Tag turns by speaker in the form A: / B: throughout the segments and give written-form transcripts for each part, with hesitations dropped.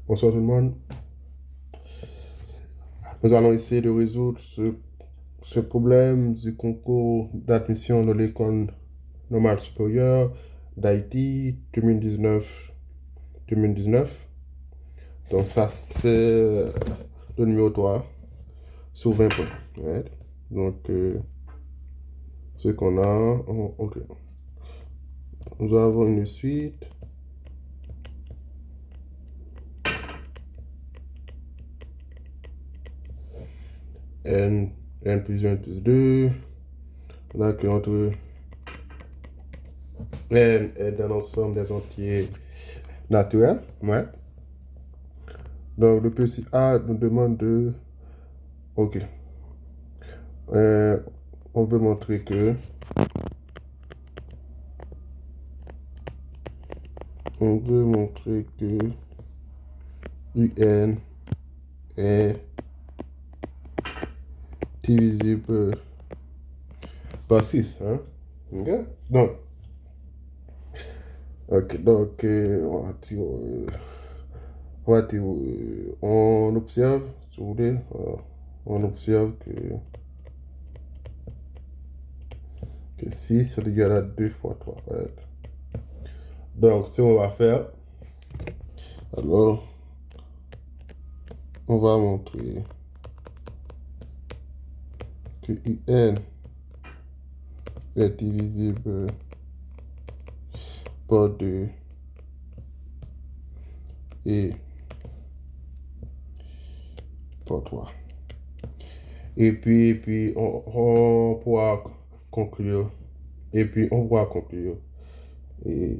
A: Bonsoir tout le monde. Nous allons essayer de résoudre ce problème du concours d'admission de l'école normale supérieure d'Haïti 2019. Donc ça, c'est le numéro 3 sur 20 points. Right? Donc, ce qu'on a, ok. Nous avons une suite. N plus 1 plus 2. Là, que entre N est dans l'ensemble des entiers naturels. Ouais. Donc, le petit A nous demande de... Ok. On veut montrer que... UN est divisible par 6. Hein? Ok. Donc, on observe, si vous voulez, on observe que 6 est égal à 2 fois 3. Right? Donc, si on va faire, alors, on va montrer que UN est divisible par 2 et par 3. Et puis on pourra conclure. Et puis on pourra conclure. Et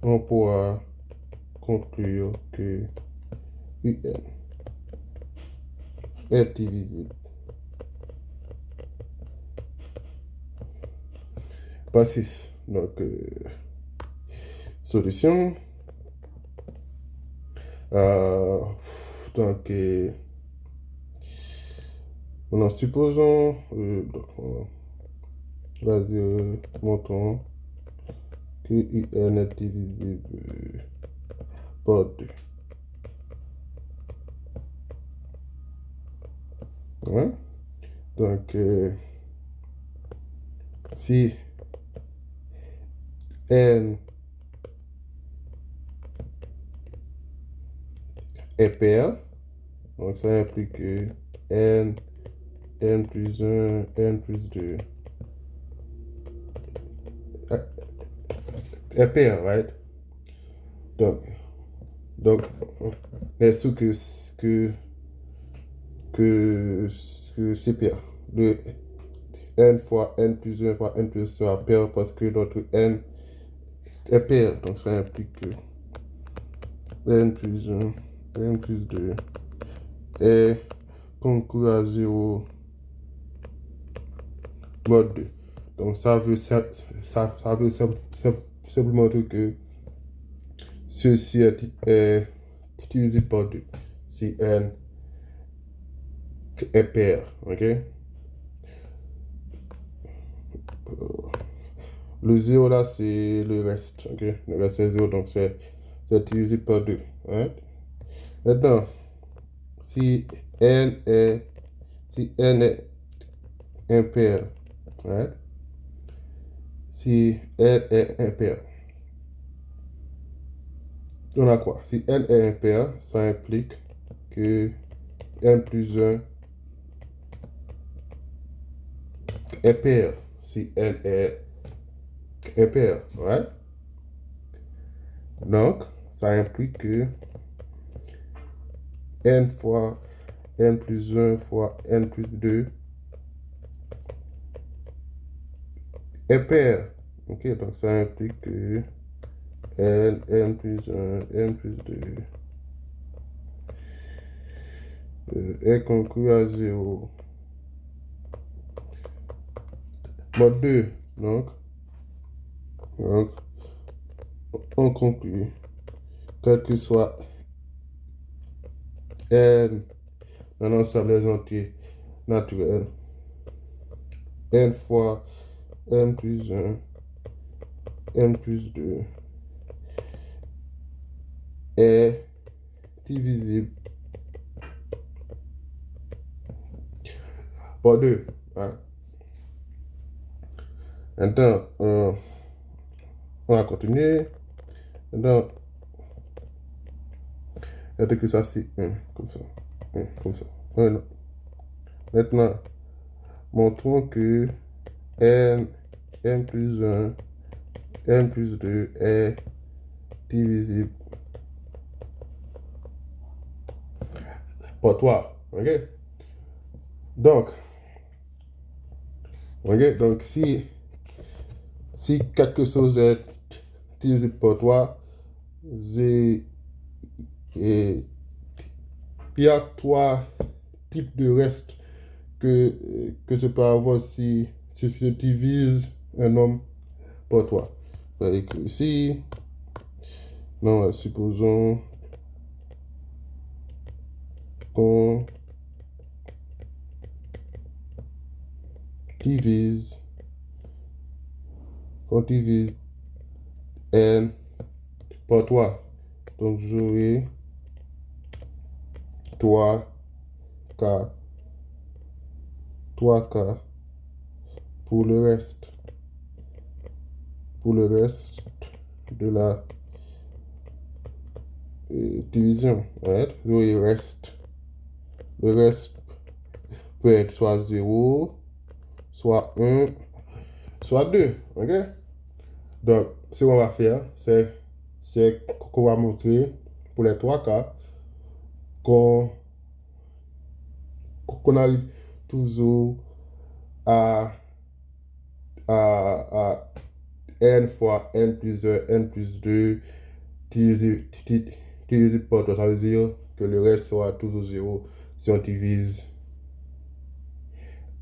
A: on pourra conclure que UN est divisible par 6. Donc, solution. Donc, en supposant, vas-y, montrons que UN est divisible par 2. Ouais? Donc, si N est pair, donc ça implique que N plus 1, N plus 2 est pair, right? Donc, est sûr que c'est pair. Le N fois N plus 1 fois N plus 2 sera pair parce que notre N est pair. Donc, ça implique que N plus 1, N plus 2 est concours à 0 mode 2. Donc, ça veut simplement dire que ceci est divisé par 2 si N est pair. Ok? Le 0 là, c'est le reste. Ok? Le reste c'est 0, donc c'est divisé par 2. Right? Maintenant, si N est impair, right? Si N est impair, on a quoi? Si N est impair, ça implique que N plus 1 est pair. Si N est impair, right? Donc, ça implique que N fois N plus 1 fois N plus 2 est pair. Ok, donc ça implique que N plus 1, N plus 2 est concours à 0. Mode 2. Donc, on conclut, quel que soit N dans l'ensemble des entiers naturels, N fois N plus 1 n plus 2 est divisible par 2. Hein. Maintenant, on va continuer. Maintenant, que ça c'est 1, comme ça. 1, comme ça. Maintenant, montrons que n plus 1, n plus 2 est divisible par 3. OK? Donc, si quelque chose est divisible par 3, il y a 3 types de restes que je peux avoir si je divise un nombre par 3. Je vais écrire ici. Non, supposons qu'on divise n par 3. Donc, j'aurai 3K pour le reste de la division. Right? Le reste peut être soit 0, soit 1, soit 2. OK? Donc, ce qu'on va faire, c'est qu'on va montrer pour les 3 cas qu'on arrive toujours à n fois n plus 1, n plus 2 divisé par 3. Ça veut dire que le reste sera toujours 0 si on divise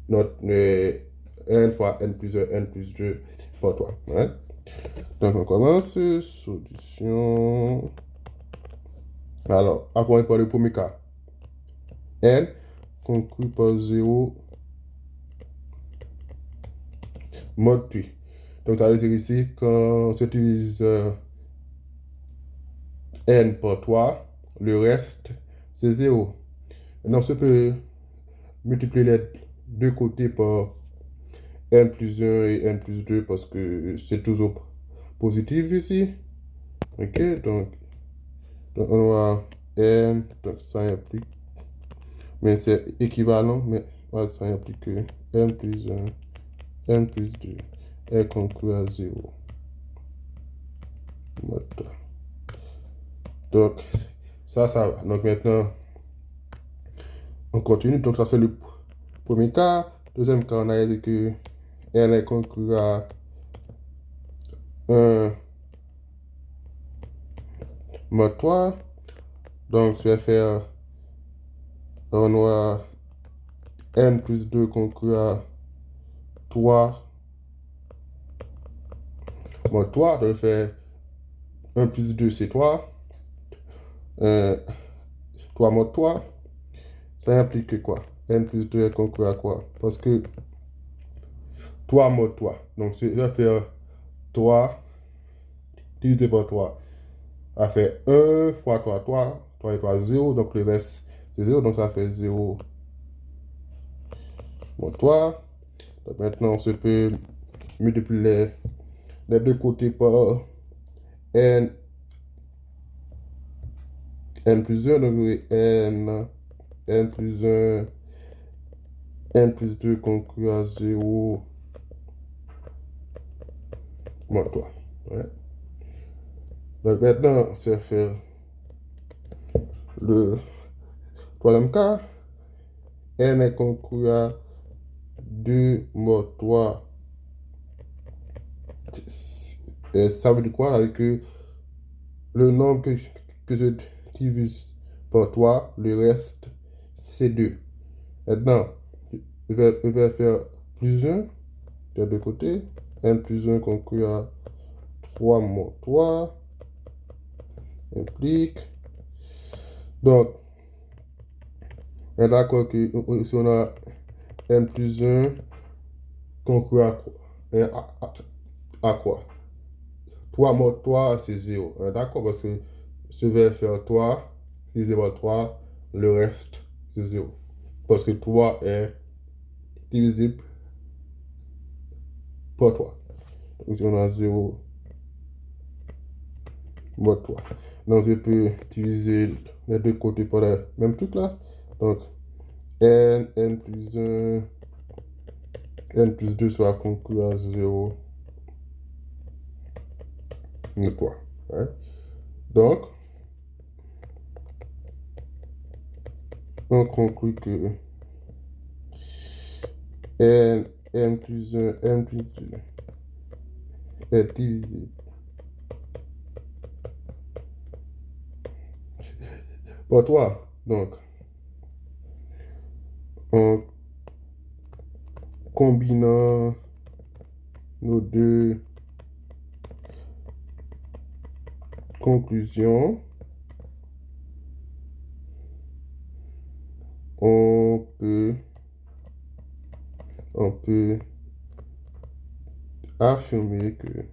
A: notre n fois n plus 1, n plus 2 par 3. Right? Donc, on commence. Solution. Alors, à commencer par le premier cas. N conclu par 0 mode 3. Donc, ça veut dire ici, quand on utilise n par 3, le reste, c'est 0. Maintenant, on peut multiplier les deux côtés par n plus 1 et n plus 2 parce que c'est toujours positif ici. OK, donc on va n, donc ça implique, mais c'est équivalent, mais ça implique que n plus 1, n plus 2 est conclu à 0. Donc, ça va. Donc maintenant, on continue. Donc ça c'est le premier cas. Deuxième cas, on a dit que n est conclu à 1 mode 3. Donc je vais faire, on aura n plus 2 conclu à 3 mode 3. Donc je fais 1 plus 2 c'est 3. 3 mode 3. Ça implique que quoi? N plus 2 est conclu à quoi? Parce que 3 mode 3. Donc je vais faire 3 divisé par 3. Ça fait 1 fois 3, 3. 3 et 3, 0. Donc le reste, c'est 0. Donc ça fait 0 mode 3. Donc maintenant, on se peut multiplier les deux côtés par n plus 1. Donc n plus 1, n plus 2 conclu à 0 moins 3. Ouais. Donc maintenant, c'est faire le troisième cas. N est conclu à 2 moins 3. Ça veut dire quoi? Ça veut dire que le nombre que je divise par 3, le reste, c'est 2. Maintenant, je vais faire plus 1 de deux côtés. N plus 1 conclu à 3 moins 3 implique. Donc, on est d'accord que si on a n plus 1 conclu à quoi? À quoi? 3 moins 3, c'est 0. D'accord, parce que je vais faire 3 divisé par 3, le reste, c'est 0. Parce que 3 est divisible par 3. Donc, on a 0 moins 3. Donc, je peux diviser les deux côtés par le même truc là. Donc, n plus 1, n plus 2 sera conclu à 0 et 3. Hein? Donc, on conclut que n plus 1, n plus 2 est divisible par 3. Donc, en combinant nos deux conclusions, on peut affirmer que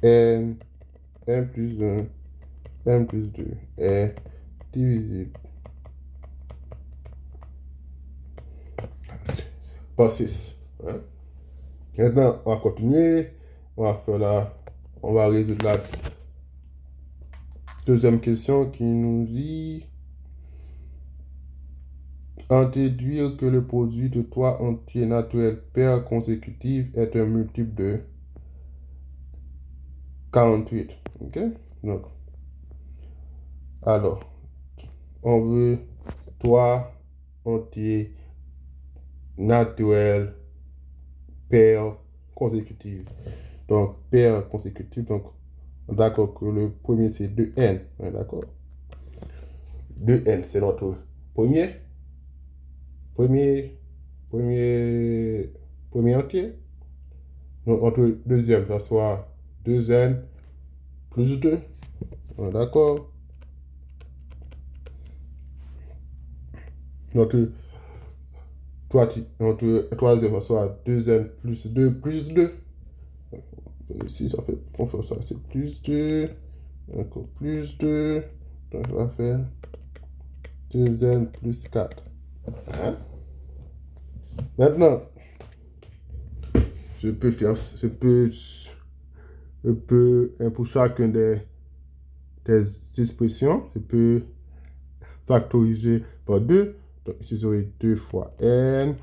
A: n plus 1, n plus 2 est divisible par 6. Hein? Maintenant, on va continuer. On va résoudre la deuxième question qui nous dit en déduire que le produit de 3 entiers naturels paires consécutives est un multiple de 48. Ok? Donc, alors, on veut 3 entiers naturels paires consécutives. Donc, paires consécutives, donc, d'accord que le premier c'est 2n. D'accord? 2n, c'est notre premier entier. Donc, notre deuxième, ça soit 2n plus 2. D'accord? Notre troisième, ça soit 2n plus 2 plus 2. Ici, ça fait, on fait ça, c'est plus 2. Encore plus 2. Donc, on va faire 2n plus 4. Hein? Maintenant, je peux, pour chacun des expressions, je peux factoriser par 2. Donc, ici, j'aurai 2 fois n,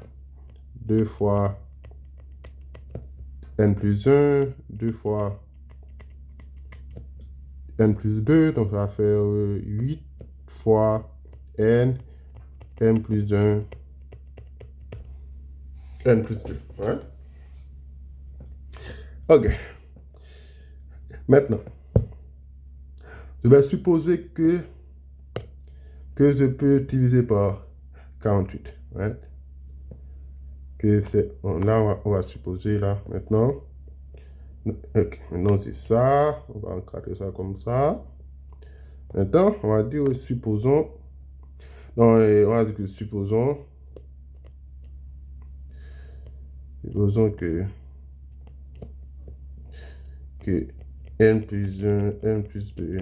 A: 2 fois n plus 1, 2 fois n plus 2. Donc, ça va faire 8 fois n plus 1, n plus 2. Ouais? OK. Maintenant, je vais supposer que je peux diviser par 48. Ouais? Que c'est, là, on va supposer là, maintenant. OK. Maintenant, c'est ça. On va encadrer ça comme ça. Maintenant, on va dire, supposons. Non, on va dire que supposons que n plus 1, n plus 2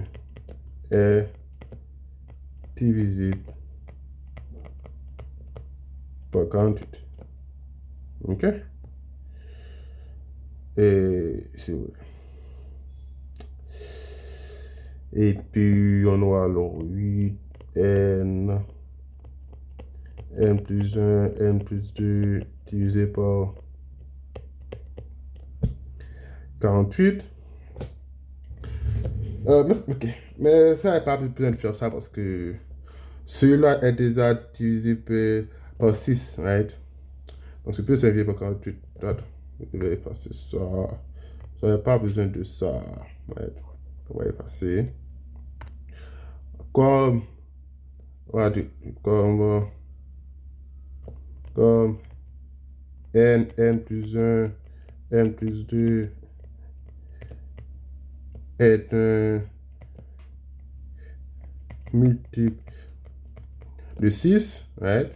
A: est divisible par 48. OK? Et c'est vrai. Et puis, on aura alors 8n, n plus 1, n plus 2 divisé par 48. OK. Mais ça n'est pas besoin de faire ça parce que celui-là est déjà divisé par 6, right? Donc, c'est plus servir par 48. Attends, je vais effacer ça. Ça n'a pas besoin de ça. Right? On va effacer. Comme, on va dire, comme n plus 1, n plus 2 est un multiple de 6, right?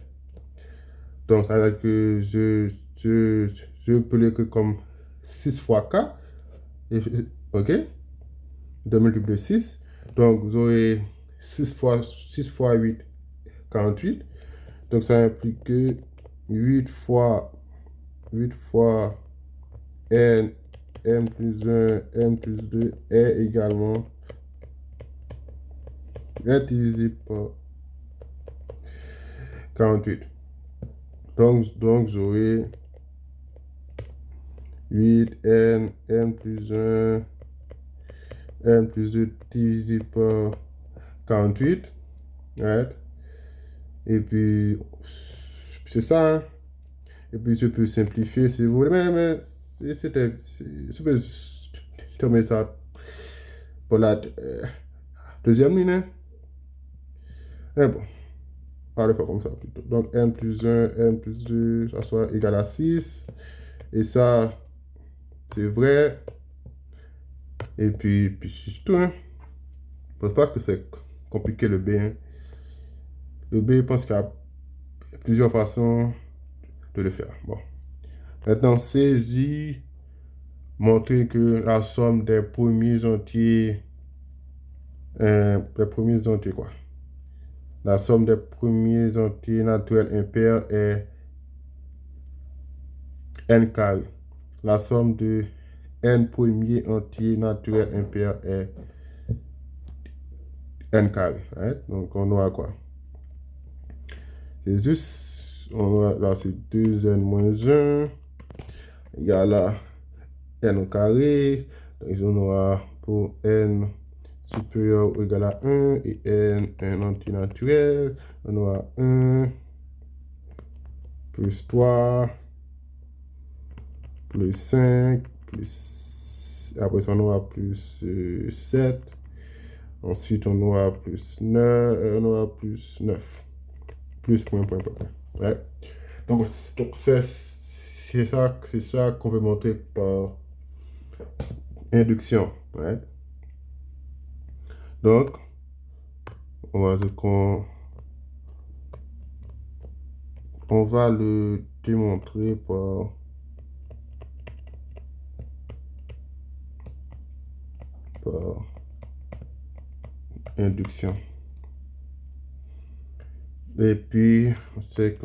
A: Donc, ça veut dire que je peux l'écrire comme 6 fois k. Et OK? 2 multiplié 6. Donc, vous aurez 6 fois 8, 48. Donc, ça implique que 8 fois n, n plus 1, n plus 2 est également divisible par 48. Donc j'aurai 8n, n plus 1, n plus 2 divisé par 48. Right? Et puis, c'est ça. Hein? Et puis, je peux simplifier si vous voulez. Mais je peux tomber ça pour la deuxième ligne. Hein? Mais bon, on va le faire comme ça plutôt. Donc, n plus 1, n plus 2, ça soit égal à 6. Et ça, c'est vrai. Et puis c'est tout. Hein? Je pense pas que c'est compliqué le B. Hein? Le B, je pense qu'il y a plusieurs façons de le faire. Bon. Maintenant, saisis, montrer que la somme des premiers entiers, quoi. La somme des premiers entiers naturels impairs est n carré. La somme de n premiers entiers naturels impairs est n carré. Right? Donc, on aura quoi? C'est juste, on aura là, c'est 2n moins 1 égale à n au carré. Donc, on aura pour n supérieur ou égal à 1 et n un entier naturel. On aura 1 plus 3 plus 5 plus... Après ça, on aura plus 7. Ensuite, on aura plus 9. On aura plus 9. Plus point. Ouais. Donc c'est ça qu'on veut montrer par induction. Ouais. Donc, on va dire on va le démontrer par induction. Et puis, on sait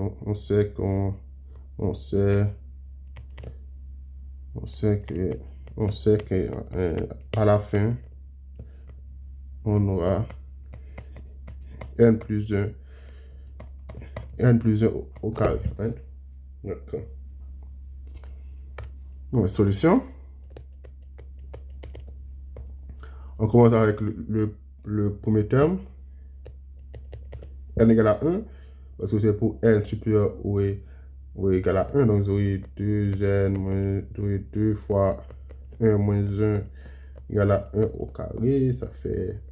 A: que à la fin, on aura n plus 1 au carré. Hein? D'accord. Donc, solution. On commence avec le premier terme. N égale à 1. Parce que c'est pour n supérieur ou égal à 1. Donc, vous aurez 2 fois 1 moins 1 égale à 1 au carré. Ça fait...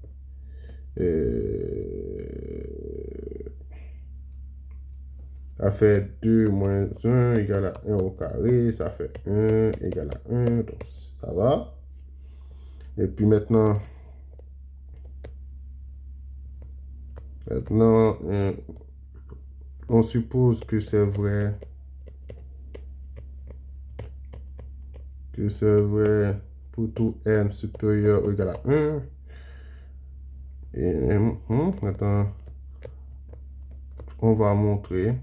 A: ça fait 2 moins 1 égale à 1 au carré. Ça fait 1 égale à 1. Donc, ça va. Et puis maintenant, on suppose que c'est vrai. Pour tout n supérieur ou égal à 1. Et maintenant, on va montrer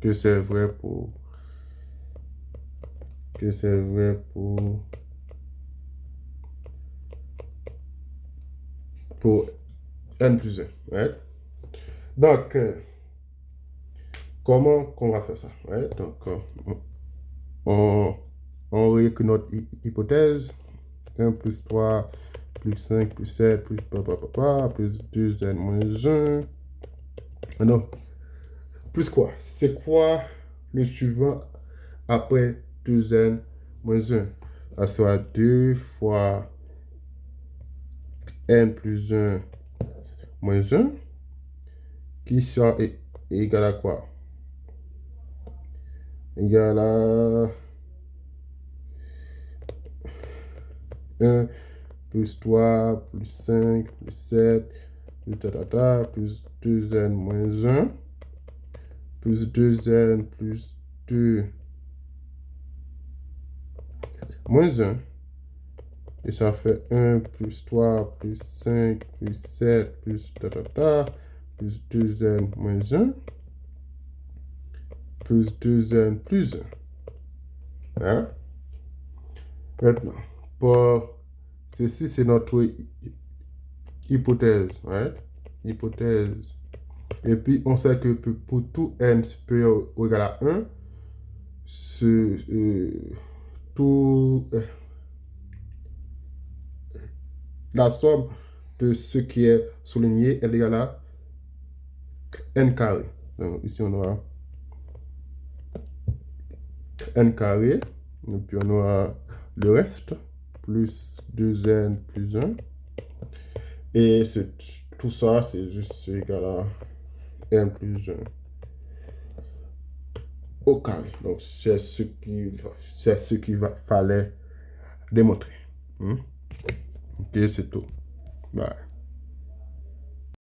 A: que c'est vrai pour n plus 1. Right? Donc, comment qu'on va faire ça? Right? Donc, on réécrit notre hypothèse. 1 plus 3 plus 5 plus 7 plus plus 2n moins 1. Non. Plus quoi? C'est quoi le suivant après 2n moins 1? Ça sera 2 fois n plus 1 moins 1 qui sera égal à quoi? Égal à 1 plus 3 plus 5 plus 7 plus 2n moins 1 plus 2n plus 2 moins 1 Et ça fait 1 plus 3 plus 5 plus 7 plus plus 2n moins 1 plus 2n plus 1. Hein? Maintenant, pour ceci, c'est notre hypothèse. Right? Hypothèse. Et puis, on sait que pour tout n supérieur ou égal à 1, la somme de ce qui est souligné est égale à n carré. Donc, ici, on aura n carré. Et puis, on aura le reste, plus 2n plus 1. Et tout ça, c'est juste égal à n plus 1 au carré. Donc, c'est ce qu'il fallait démontrer. Ok, c'est tout. Bye.